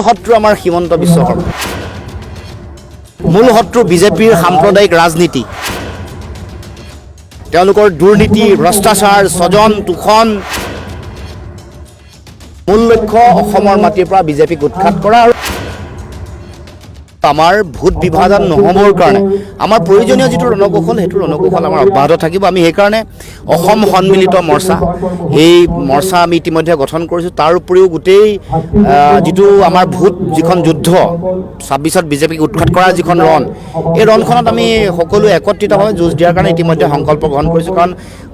শত্ৰু আমাৰ হিমন্ত বিশ্ব শৰ্মা মূল শত্ৰু বিজেপিৰ সাম্প্ৰদায়িক ৰাজনীতি তেওঁলোকৰ দুৰ্নীতি ভ্ৰষ্টাচাৰ স্বজন তোষণ মূল লক্ষ্য অসমৰ মাটিৰ পৰা বিজেপিক উৎখাত কৰা আৰু আমাৰ ভোট বিভাজন নহবৰ কাৰণে আমাৰ প্ৰয়োজনীয় যিটো ৰণকৌশল সেইটো ৰণকৌশল আমাৰ অব্যাহত থাকিব আমি সেইকাৰণে অসম সন্মিলিত মৰ্চা এই মৰ্চা আমি ইতিমধ্যে গঠন কৰিছোঁ তাৰ উপৰিও গোটেই যিটো আমাৰ ভোট যিখন যুদ্ধ ২৬ত বিজেপিক উৎখাত কৰাৰ যিখন ৰণ এই ৰণখনত আমি সকলো একত্ৰিতভাৱে যুঁজ দিয়াৰ কাৰণে ইতিমধ্যে সংকল্প গ্ৰহণ কৰিছোঁ কাৰণ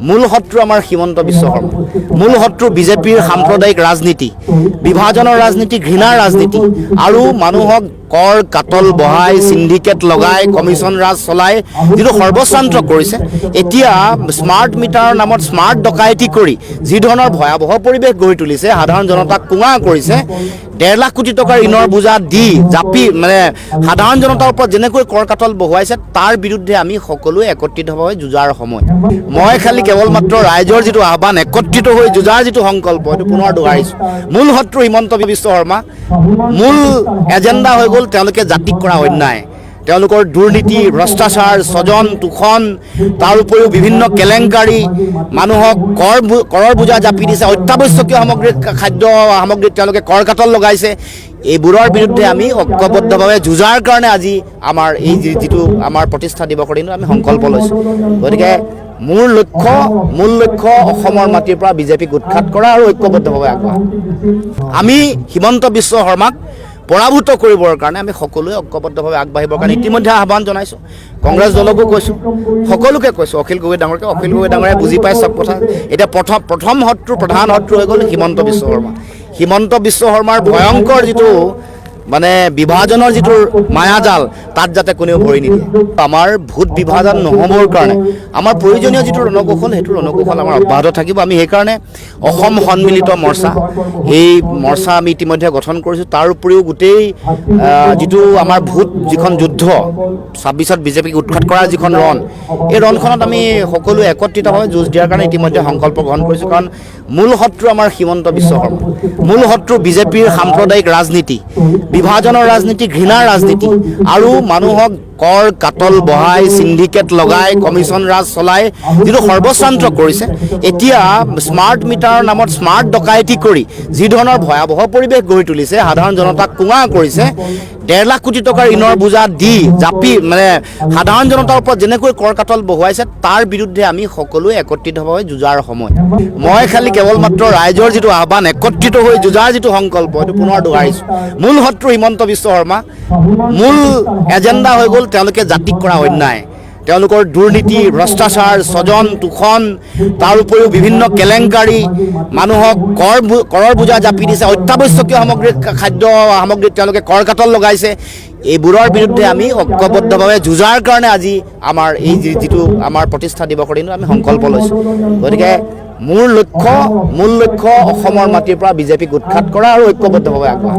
মূল শত্ৰু আমাৰ হিমন্ত বিশ্ব শৰ্মা মূল শত্ৰু বিজেপিৰ সাম্প্ৰদায়িক ৰাজনীতি বিভাজনৰ ৰাজনীতি ঘৃণাৰ ৰাজনীতি আৰু মানুহক কৰ কাটল বহাই সিন্ডিকেট লগাই কমিশন ৰাজ চলাই যিটো সৰ্বশ্ৰান্ত কৰিছে এতিয়া স্মাৰ্ট মিটাৰৰ নামত স্মাৰ্ট ডকাইতি কৰি যি ধৰণৰ ভয়াৱহ পৰিৱেশ গঢ়ি তুলিছে সাধাৰণ জনতাক কুঙা কৰিছে ১.৫ লাখ কোটি টকাৰ ঋণৰ বোজা দি জাপি মানে সাধাৰণ জনতাৰ ওপৰত যেনেকৈ কৰ কাটল বহুৱাইছে তাৰ বিৰুদ্ধে আমি সকলোৱে একত্ৰিতভাৱে যুঁজাৰ সময় মই খালি কেৱল মাত্ৰ ৰাইজৰ যিটো আহ্বান একত্ৰিত হৈ যুঁজাৰ যিটো সংকল্প এইটো পুনৰ দোহাৰিছোঁ মূল শত্ৰু হিমন্ত বিশ্ব শৰ্মা মূল এজেণ্ডা হৈ গ'ল তেওঁলোকে জাতিক কৰা অন্যায় তেওঁলোকৰ দুৰ্নীতি ভ্ৰষ্টাচাৰ স্বজন তোষণ তাৰ উপৰিও বিভিন্ন কেলেংকাৰী মানুহক কৰৰ বোজা জাপি দিছে অত্যাৱশ্যকীয় সামগ্ৰী খাদ্য সামগ্ৰীত তেওঁলোকে কৰ কাটল লগাইছে এইবোৰৰ বিৰুদ্ধে আমি ঐক্যবদ্ধভাৱে যুঁজাৰ কাৰণে আজি আমাৰ এই যিটো আমাৰ প্ৰতিষ্ঠা দিৱসৰ দিনটো আমি সংকল্প লৈছোঁ গতিকে মূল লক্ষ্য অসমৰ মাটিৰ পৰা বিজেপিক উৎখাত কৰা আৰু ঐক্যবদ্ধভাৱে আগবঢ়া আমি হিমন্ত বিশ্ব শৰ্মাক পৰাভূত কৰিবৰ কাৰণে আমি সকলোৱে ঐক্যবদ্ধভাৱে আগবাঢ়িবৰ কাৰণে ইতিমধ্যে আহ্বান জনাইছোঁ কংগ্ৰেছ দলকো কৈছোঁ সকলোকে কৈছোঁ অখিল গগৈ ডাঙৰে বুজি পাই চব কথা এতিয়া প্ৰথম প্ৰধান শত্ৰু হৈ গ'ল হিমন্ত বিশ্ব শৰ্মাৰ ভয়ংকৰ যিটো মানে বিভাজনৰ যিটো মায়াজাল তাত যাতে কোনেও ভৰি নিদিয়ে আমাৰ ভোট বিভাজন নহবৰ কাৰণে আমাৰ প্ৰয়োজনীয় যিটো ৰণকৌশল সেইটো ৰণকৌশল আমাৰ অব্যাহত থাকিব আমি সেইকাৰণে অসম সন্মিলিত মৰ্চা এই মৰ্চা আমি ইতিমধ্যে গঠন কৰিছোঁ তাৰ উপৰিও গোটেই যিটো আমাৰ ভোট যিখন যুদ্ধ ২৬ত বিজেপিক উৎখাত কৰাৰ যিখন ৰণ এই ৰণখনত আমি সকলোৱে একত্ৰিতভাৱে যুঁজ দিয়াৰ কাৰণে ইতিমধ্যে সংকল্প গ্ৰহণ কৰিছোঁ কাৰণ মূল শত্ৰু আমাৰ হিমন্ত বিশ্ব শৰ্মা মূল শত্ৰু বিজেপিৰ সাম্প্ৰদায়িক ৰাজনীতি বিভাজনৰ ৰাজনীতি ঘৃণাৰ ৰাজনীতি আৰু মানুহক কৰ কাটল বহাই সিন্ডিকেট লগাই কমিশন ৰাজ চলাই যিটো সৰ্বশ্ৰান্ত কৰিছে এতিয়া স্মাৰ্ট মিটাৰৰ নামত স্মাৰ্ট ডকাইতি কৰি যি ধৰণৰ ভয়াৱহ পৰিৱেশ গঢ়ি তুলিছে সাধাৰণ জনতাক কুঙা কৰিছে ১.৫ লাখ কোটি টকাৰ ঋণৰ বোজা দি জাপি মানে সাধাৰণ জনতাৰ ওপৰত যেনেকৈ কৰ কাটল বহুৱাইছে তাৰ বিৰুদ্ধে আমি সকলোৱে একত্ৰিতভাৱে যুঁজাৰ সময় মই খালি কেৱল মাত্ৰ ৰাইজৰ যিটো আহ্বান একত্ৰিত হৈ যুঁজাৰ যিটো সংকল্প এইটো পুনৰ দোহাৰিছোঁ মূল শত্ৰু হিমন্ত বিশ্ব শৰ্মা মূল এজেণ্ডা হৈ গ'ল তেওঁলোকে জাতিক কৰা অন্যায় তেওঁলোকৰ দুৰ্নীতি ভ্ৰষ্টাচাৰ স্বজন তোষণ তাৰ উপৰিও বিভিন্ন কেলেংকাৰী মানুহক কৰৰ বোজা জাপি দিছে অত্যাৱশ্যকীয় সামগ্ৰী খাদ্য সামগ্ৰীত তেওঁলোকে কৰ কাটল লগাইছে এইবোৰৰ বিৰুদ্ধে আমি ঐক্যবদ্ধভাৱে যুঁজাৰ কাৰণে আজি আমাৰ এই যিটো আমাৰ প্ৰতিষ্ঠা দিৱসৰ দিনটো আমি সংকল্প লৈছোঁ গতিকে মূল লক্ষ্য অসমৰ মাটিৰ পৰা বিজেপিক উৎখাত কৰা আৰু ঐক্যবদ্ধভাৱে আগবঢ়া